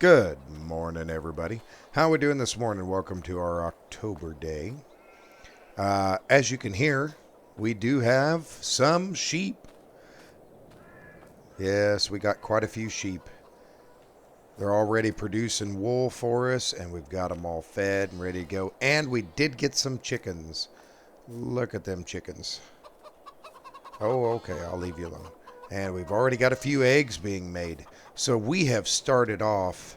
Good morning, everybody. How are we doing this morning? Welcome to our October day. As you can hear, we do have some sheep. Yes, we got quite a few sheep. They're already producing wool for us, and we've got them all fed and ready to go. And we did get some chickens. Look at them chickens. Oh, okay, I'll leave you alone. And we've already got a few eggs being made. So we have started off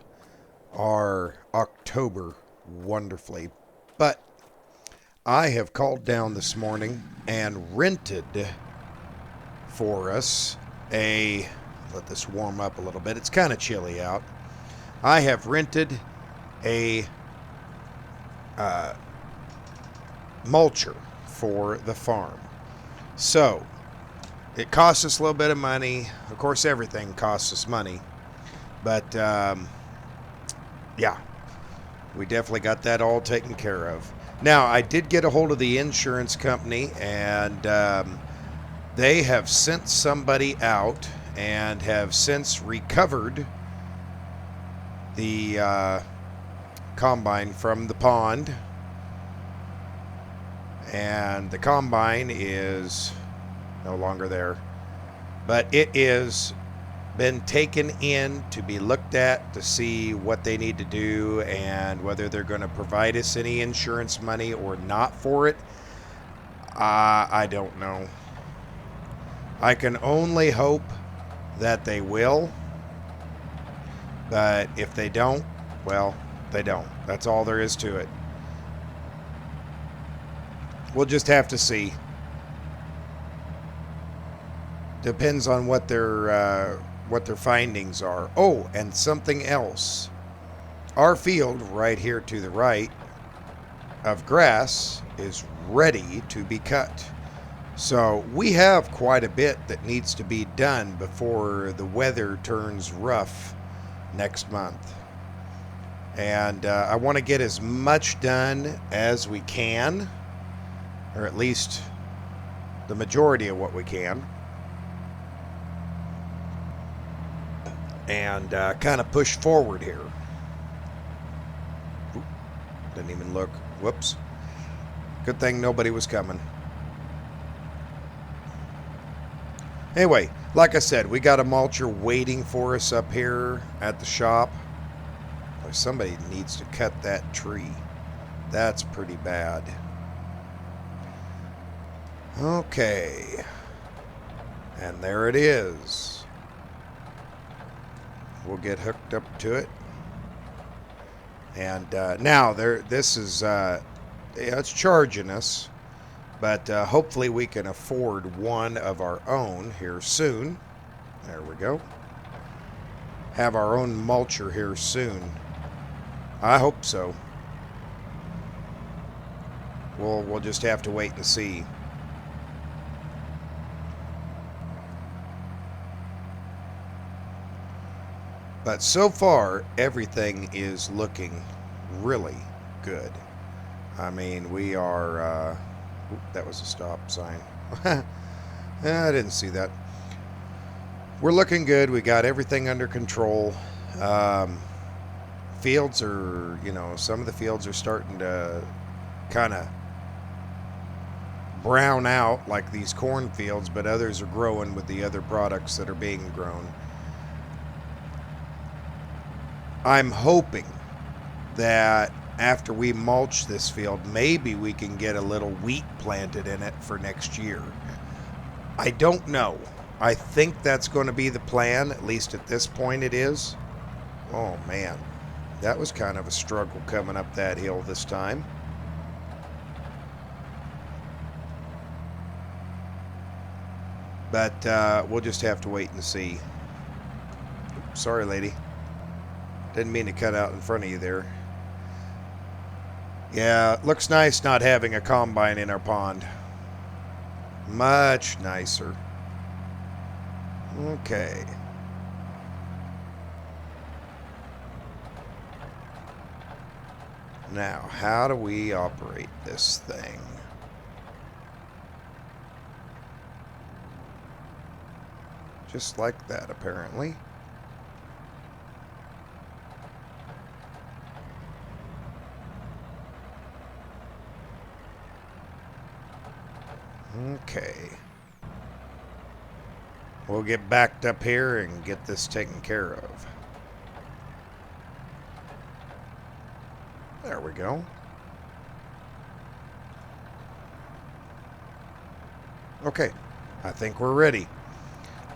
our October wonderfully. But I have called down this morning and rented for us let this warm up a little bit. It's kind of chilly out. I have rented a mulcher for the farm. So it costs us a little bit of money. Of course, everything costs us money. But yeah, we definitely got that all taken care of. Now, I did get a hold of the insurance company, and they have sent somebody out and have since recovered the combine from the pond. And the combine is no longer there, but it is been taken in to be looked at to see what they need to do and whether they're going to provide us any insurance money or not for it. I don't know. I can only hope that they will, but if they don't, well, they don't. That's all there is to it. We'll just have to see. Depends on what their findings are. Oh, and something else. Our field right here to the right of grass is ready to be cut. So we have quite a bit that needs to be done before the weather turns rough next month. And I want to get as much done as we can, or at least the majority of what we can. And kind of push forward here. Oop, didn't even look. Whoops. Good thing nobody was coming. Anyway, like I said, we got a mulcher waiting for us up here at the shop. Somebody needs to cut that tree. That's pretty bad. Okay. And there it is. We'll get hooked up to it. And now this is it's charging us, but hopefully we can afford one of our own here soon. There we go. Have our own mulcher here soon. I hope so. We'll just have to wait and see. But so far, everything is looking really good. I mean, we are... that was a stop sign. I didn't see that. We're looking good. We got everything under control. Fields are, some of the fields are starting to kind of brown out like these cornfields, but others are growing with the other products that are being grown. I'm hoping that after we mulch this field, maybe we can get a little wheat planted in it for next year. I don't know. I think that's going to be the plan, at least at this point it is. Oh man, that was kind of a struggle coming up that hill this time. But we'll just have to wait and see. Oops, sorry, lady. Didn't mean to cut out in front of you there. Yeah, it looks nice not having a combine in our pond. Much nicer. Okay. Now, how do we operate this thing? Just like that, apparently. Okay. We'll get backed up here and get this taken care of. There we go. Okay, I think we're ready.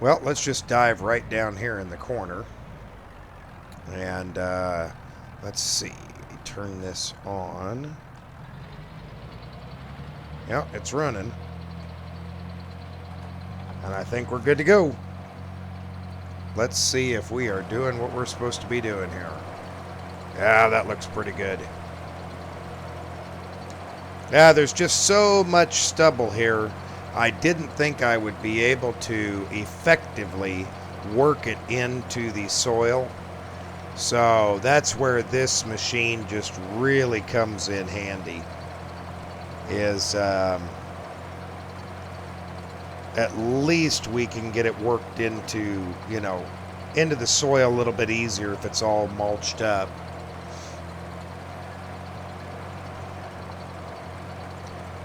Well, let's just dive right down here in the corner. And let's see. Turn this on. Yep, it's running. And I think we're good to go. Let's see if we are doing what we're supposed to be doing here. Yeah, that looks pretty good. Yeah, there's just so much stubble here. I didn't think I would be able to effectively work it into the soil. So that's where this machine just really comes in handy. Is at least we can get it worked into, into the soil a little bit easier if it's all mulched up.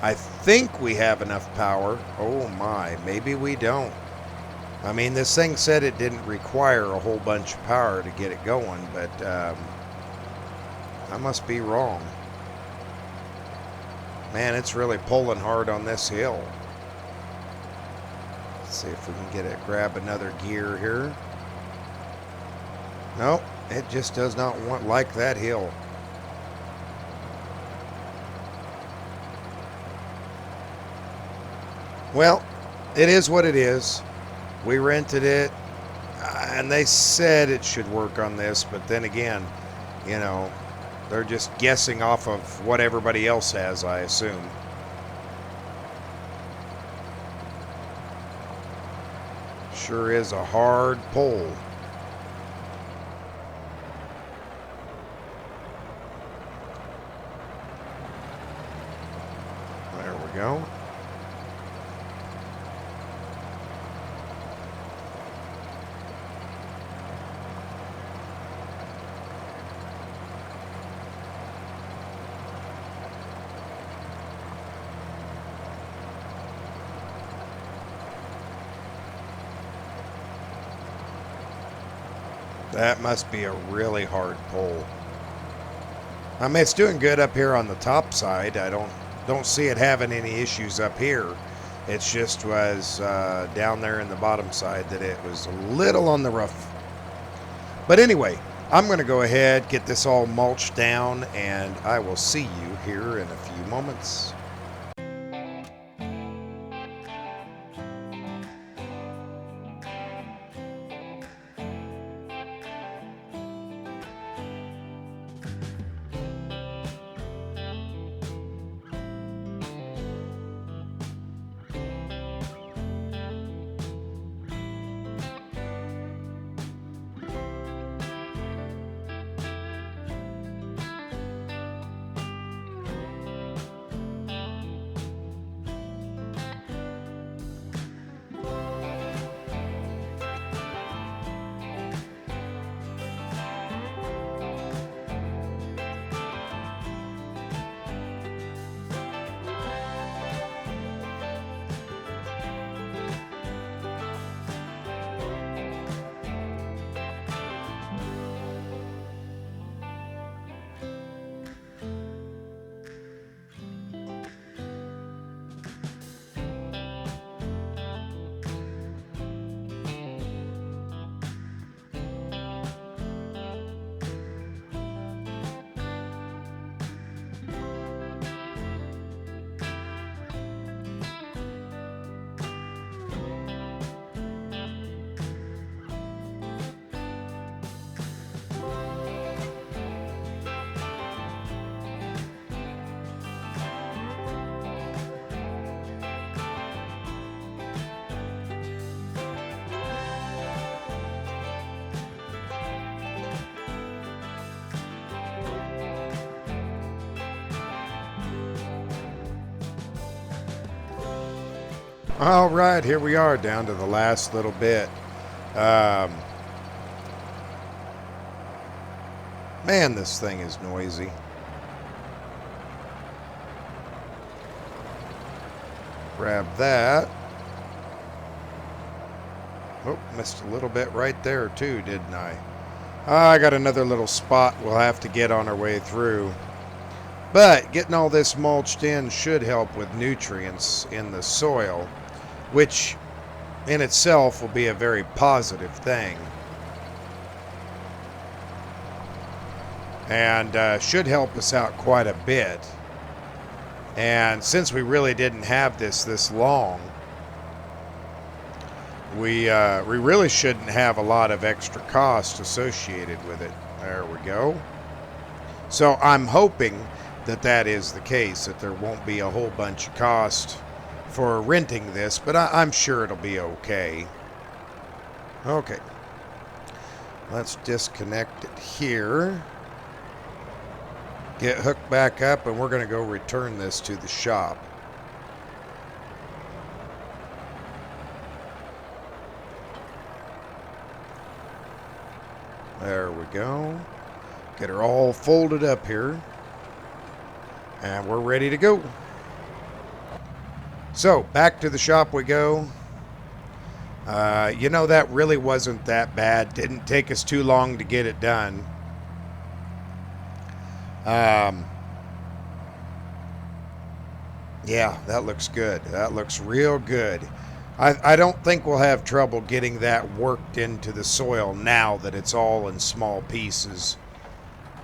I think we have enough power. Oh my, maybe we don't. I mean, this thing said it didn't require a whole bunch of power to get it going, but I must be wrong. Man, it's really pulling hard on this hill. Let's see if we can get it, grab another gear here. Nope, it just does not like that hill. Well, it is what it is. We rented it, and they said it should work on this, but then again, they're just guessing off of what everybody else has, I assume. Sure is a hard pull. There we go. That must be a really hard pull. I mean, it's doing good up here on the top side. I don't see it having any issues up here. It's just was down there in the bottom side that it was a little on the rough. But anyway, I'm going to go ahead, get this all mulched down, and I will see you here in a few moments. All right, here we are down to the last little bit. Man, this thing is noisy. Grab that. Oh, missed a little bit right there too, didn't I? I got another little spot we'll have to get on our way through. But getting all this mulched in should help with nutrients in the soil, which in itself will be a very positive thing. And should help us out quite a bit. And since we really didn't have this long, we really shouldn't have a lot of extra cost associated with it. There we go. So I'm hoping that is the case, that there won't be a whole bunch of cost for renting this, but I'm sure it'll be okay. Okay. Let's disconnect it here. Get hooked back up, and we're going to go return this to the shop. There we go. Get her all folded up here. And we're ready to go. So, back to the shop we go. You know, that really wasn't that bad. Didn't take us too long to get it done. Yeah, that looks good. That looks real good. I don't think we'll have trouble getting that worked into the soil now that it's all in small pieces.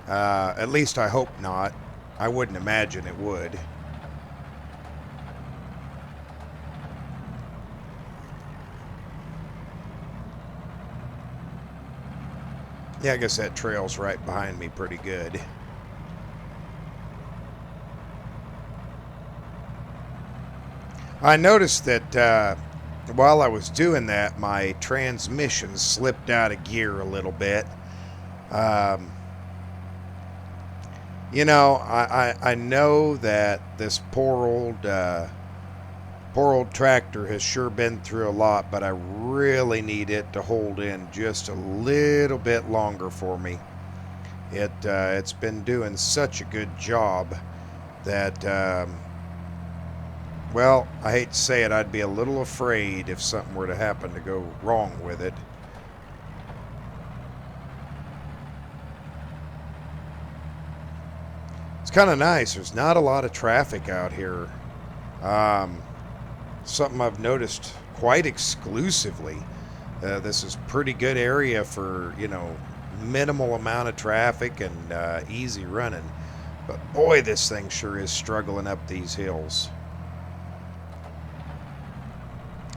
At least I hope not. I wouldn't imagine it would. Yeah, I guess that trail's right behind me pretty good. I noticed that while I was doing that, my transmission slipped out of gear a little bit. You know, I know that this poor old tractor has sure been through a lot, but I really need it to hold in just a little bit longer for me. It's been doing such a good job that, well, I hate to say it, I'd be a little afraid if something were to happen to go wrong with it. It's kind of nice. There's not a lot of traffic out here. Something I've noticed quite exclusively. This is pretty good area for, you know, minimal amount of traffic and easy running. But boy, this thing sure is struggling up these hills.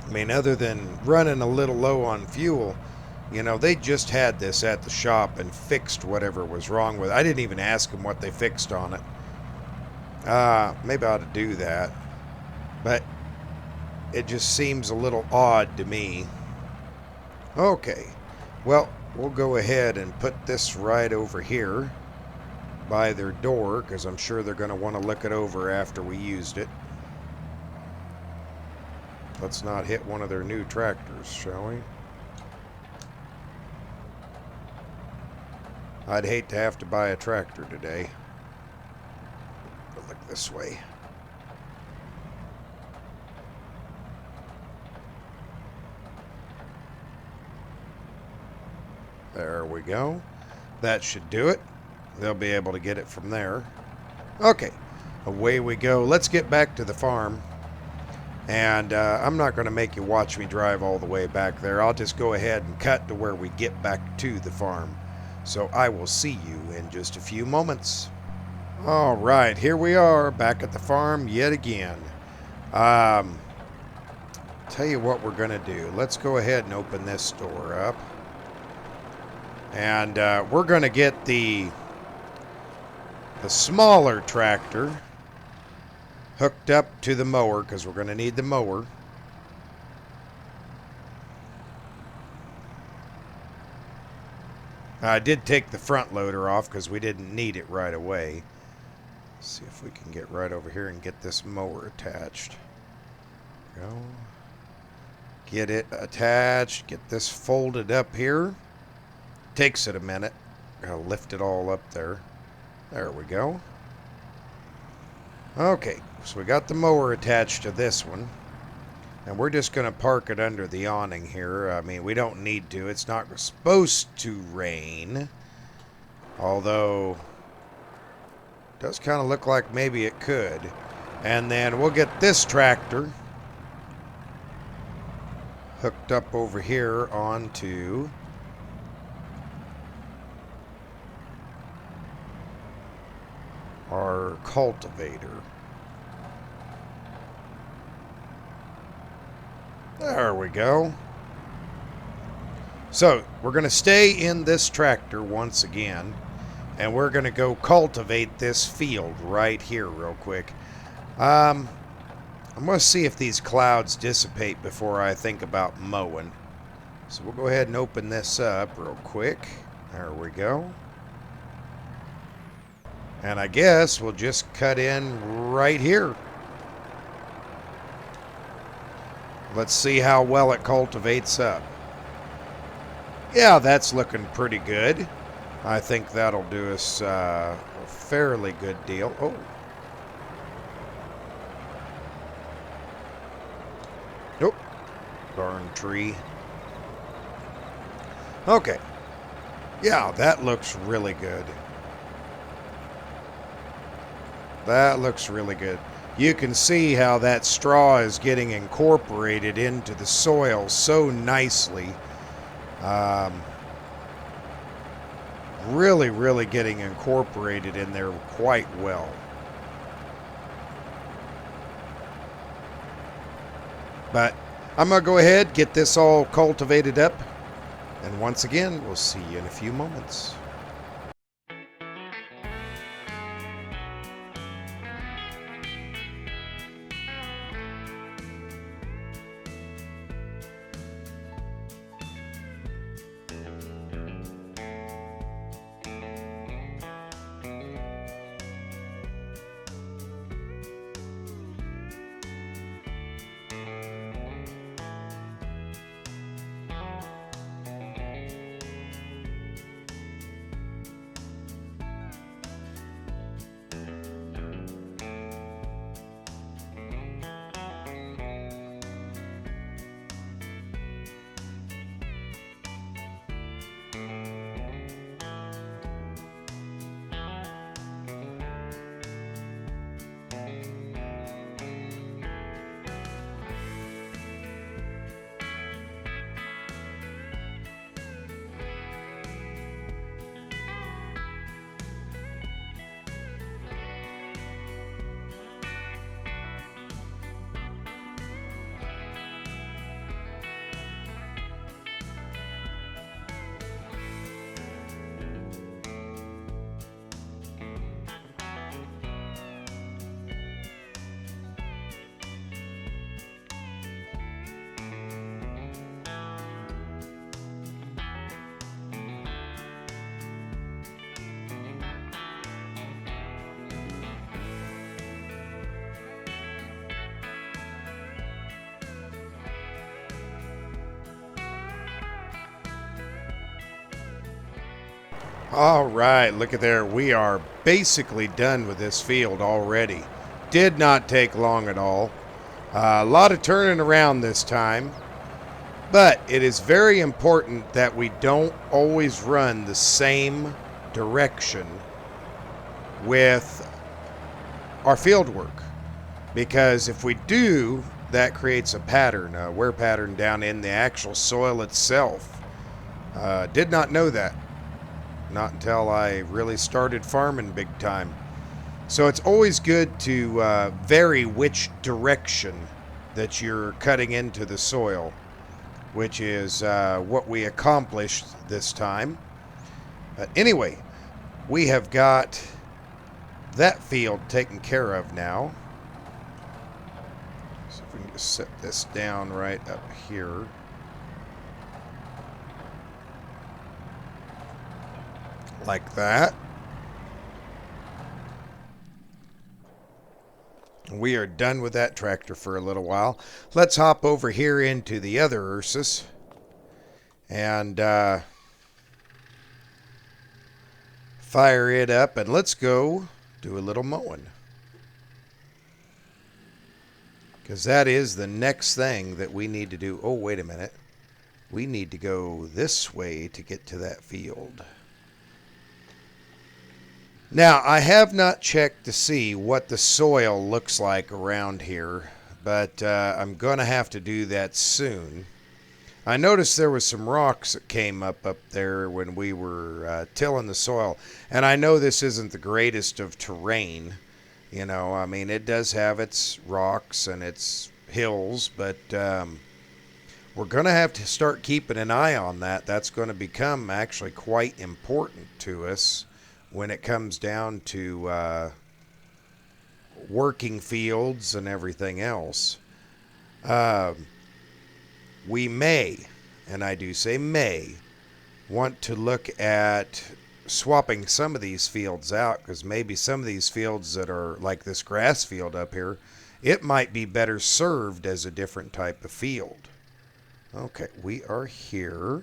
I mean, other than running a little low on fuel, you know, they just had this at the shop and fixed whatever was wrong with it. I didn't even ask them what they fixed on it. Maybe I ought to do that. But it just seems a little odd to me. Okay. Well, we'll go ahead and put this right over here by their door, because I'm sure they're going to want to look it over after we used it. Let's not hit one of their new tractors, shall we? I'd hate to have to buy a tractor today. But look this way. There we go. That should do it. They'll be able to get it from there. Okay, away we go. Let's get back to the farm. And I'm not going to make you watch me drive all the way back there. I'll just go ahead and cut to where we get back to the farm. So I will see you in just a few moments. All right, here we are back at the farm yet again. Tell you what we're going to do. Let's go ahead and open this door up. And we're going to get the smaller tractor hooked up to the mower, because we're going to need the mower. I did take the front loader off because we didn't need it right away. Let's see if we can get right over here and get this mower attached. Go. Get it attached. Get this folded up here. Takes it a minute. Gotta lift it all up there. There we go. Okay, so we got the mower attached to this one. And we're just going to park it under the awning here. I mean, we don't need to. It's not supposed to rain. Although, it does kind of look like maybe it could. And then we'll get this tractor hooked up over here onto our cultivator. There we go. So, we're going to stay in this tractor once again, and we're going to go cultivate this field right here real quick. I'm going to see if these clouds dissipate before I think about mowing. So we'll go ahead and open this up real quick. There we go. And I guess we'll just cut in right here. Let's see how well it cultivates up. Yeah, that's looking pretty good. I think that'll do us a fairly good deal. Oh. Nope. Darn tree. Okay. Yeah, that looks really good. That looks really good. You can see how that straw is getting incorporated into the soil so nicely. Really, really getting incorporated in there quite well. But I'm going to go ahead, get this all cultivated up. And once again, we'll see you in a few moments. All right, look at there. We are basically done with this field already. Did not take long at all. A lot of turning around this time. But it is very important that we don't always run the same direction with our field work. Because if we do, that creates a pattern, a wear pattern down in the actual soil itself. Did not know that. Not until I really started farming big time. So it's always good to vary which direction that you're cutting into the soil, which is what we accomplished this time. But anyway, we have got that field taken care of now. So if we can just set this down right up here. Like that. We are done with that tractor for a little while. Let's hop over here into the other Ursus and fire it up, and let's go do a little mowing. Because that is the next thing that we need to do. Oh, wait a minute. We need to go this way to get to that field. Now, I have not checked to see what the soil looks like around here, but I'm going to have to do that soon. I noticed there was some rocks that came up there when we were tilling the soil, and I know this isn't the greatest of terrain. You know, I mean, it does have its rocks and its hills, but we're going to have to start keeping an eye on that. That's going to become actually quite important to us when it comes down to working fields and everything else. We may, and I do say may, want to look at swapping some of these fields out, because maybe some of these fields that are like this grass field up here, it might be better served as a different type of field. Okay, we are here.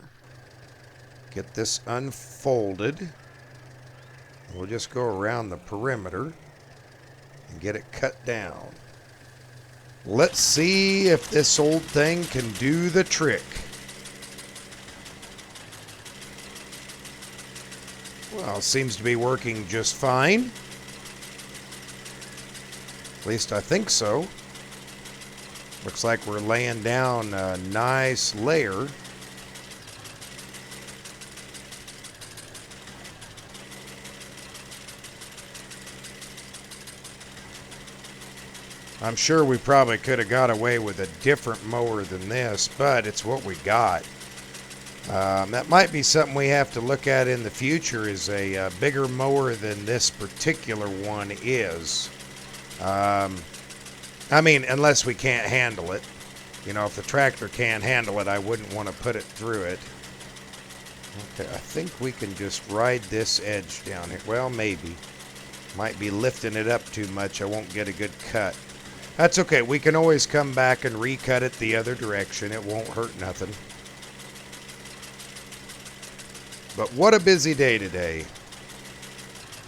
Get this unfolded. We'll just go around the perimeter and get it cut down. Let's see if this old thing can do the trick. Well, it seems to be working just fine. At least I think so. Looks like we're laying down a nice layer. I'm sure we probably could have got away with a different mower than this, but it's what we got. That might be something we have to look at in the future, is a bigger mower than this particular one is. I mean, unless we can't handle it. You know, if the tractor can't handle it, I wouldn't want to put it through it. Okay, I think we can just ride this edge down here. Well, maybe. Might be lifting it up too much. I won't get a good cut. That's okay. We can always come back and recut it the other direction. It won't hurt nothing. But what a busy day today.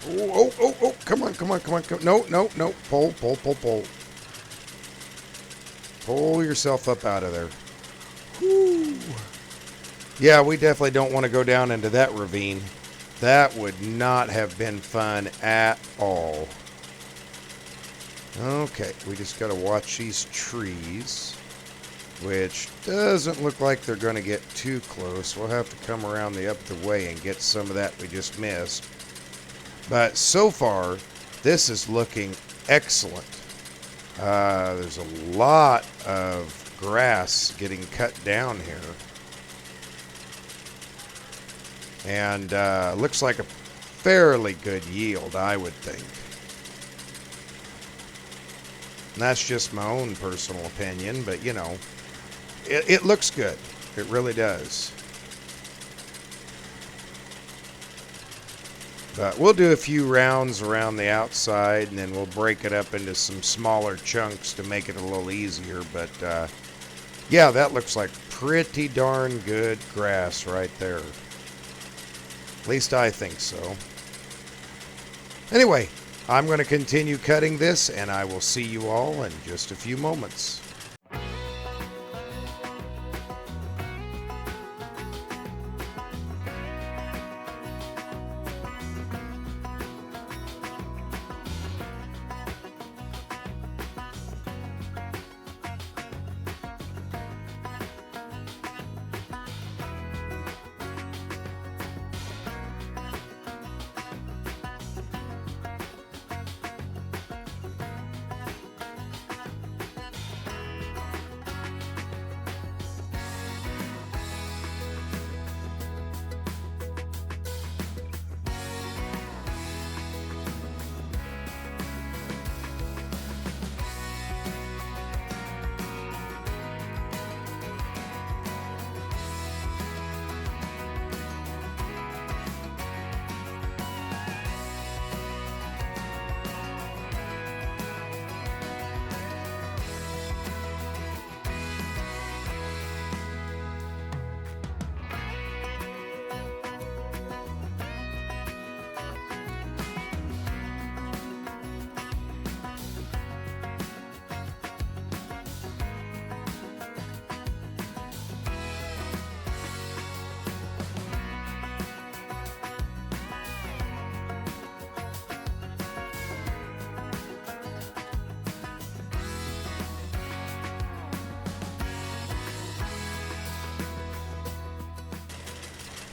Oh, come on. No. Pull. Pull yourself up out of there. Whew. Yeah, we definitely don't want to go down into that ravine. That would not have been fun at all. Okay, we just got to watch these trees, which doesn't look like they're going to get too close. We'll have to come around the other way and get some of that we just missed. But so far, this is looking excellent. There's a lot of grass getting cut down here. And looks like a fairly good yield, I would think. And that's just my own personal opinion, but you know, it looks good. It really does. But we'll do a few rounds around the outside, and then we'll break it up into some smaller chunks to make it a little easier. But yeah, that looks like pretty darn good grass right there. At least I think so. Anyway, I'm going to continue cutting this, and I will see you all in just a few moments.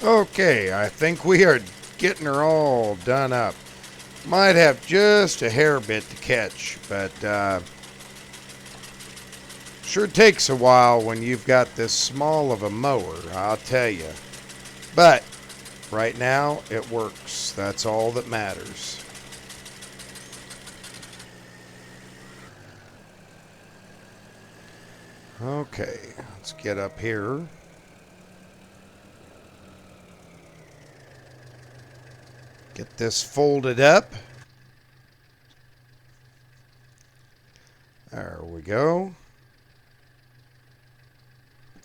Okay, I think we are getting her all done up. Might have just a hair bit to catch, but sure takes a while when you've got this small of a mower, I'll tell you. But right now, it works. That's all that matters. Okay, let's get up here. Get this folded up. There we go.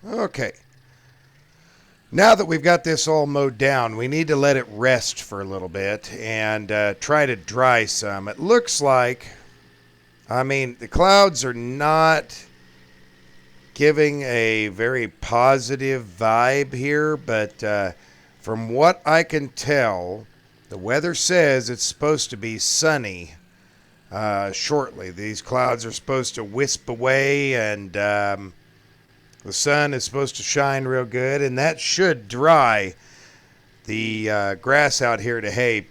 Okay. Now that we've got this all mowed down, we need to let it rest for a little bit and try to dry some. It looks like, the clouds are not giving a very positive vibe here, but from what I can tell, the weather says it's supposed to be sunny shortly. These clouds are supposed to wisp away, and the sun is supposed to shine real good, and that should dry the grass out here to hay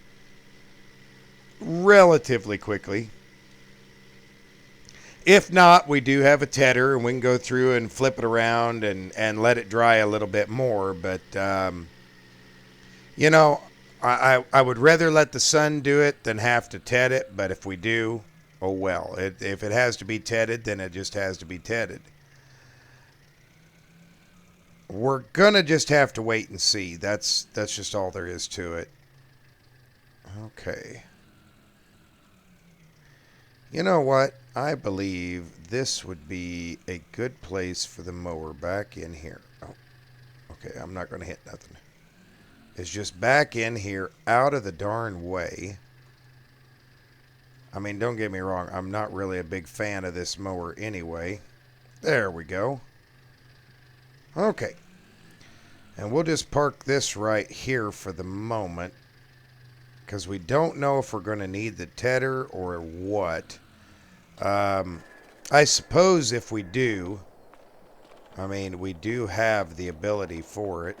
relatively quickly. If not, we do have a tedder, and we can go through and flip it around and let it dry a little bit more. But, I would rather let the sun do it than have to ted it. But if we do, oh well. If it has to be tedded, then it just has to be tedded. We're going to just have to wait and see. That's just all there is to it. Okay. You know what? I believe this would be a good place for the mower back in here. Oh, okay, I'm not going to hit nothing. It's just back in here, out of the darn way. Don't get me wrong. I'm not really a big fan of this mower anyway. There we go. Okay. And we'll just park this right here for the moment, because we don't know if we're going to need the tedder or what. I suppose if we do, we do have the ability for it.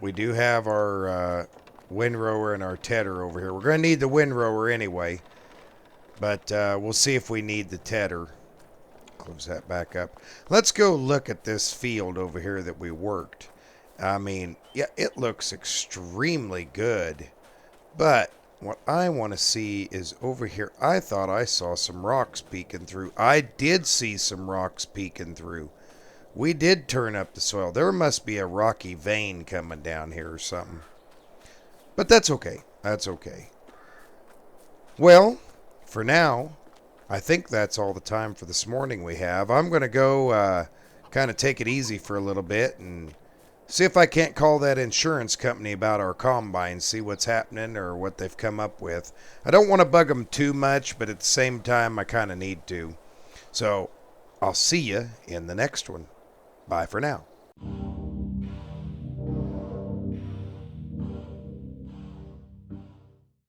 We do have our windrower and our tedder over here. We're going to need the windrower anyway, but we'll see if we need the tedder. Close that back up. Let's go look at this field over here that we worked. Yeah, it looks extremely good, but what I want to see is over here. I thought I saw some rocks peeking through. I did see some rocks peeking through. We did turn up the soil. There must be a rocky vein coming down here or something. But that's okay. That's okay. Well, for now, I think that's all the time for this morning we have. I'm going to go kind of take it easy for a little bit and see if I can't call that insurance company about our combine, see what's happening or what they've come up with. I don't want to bug them too much, but at the same time, I kind of need to. So I'll see you in the next one. Bye for now.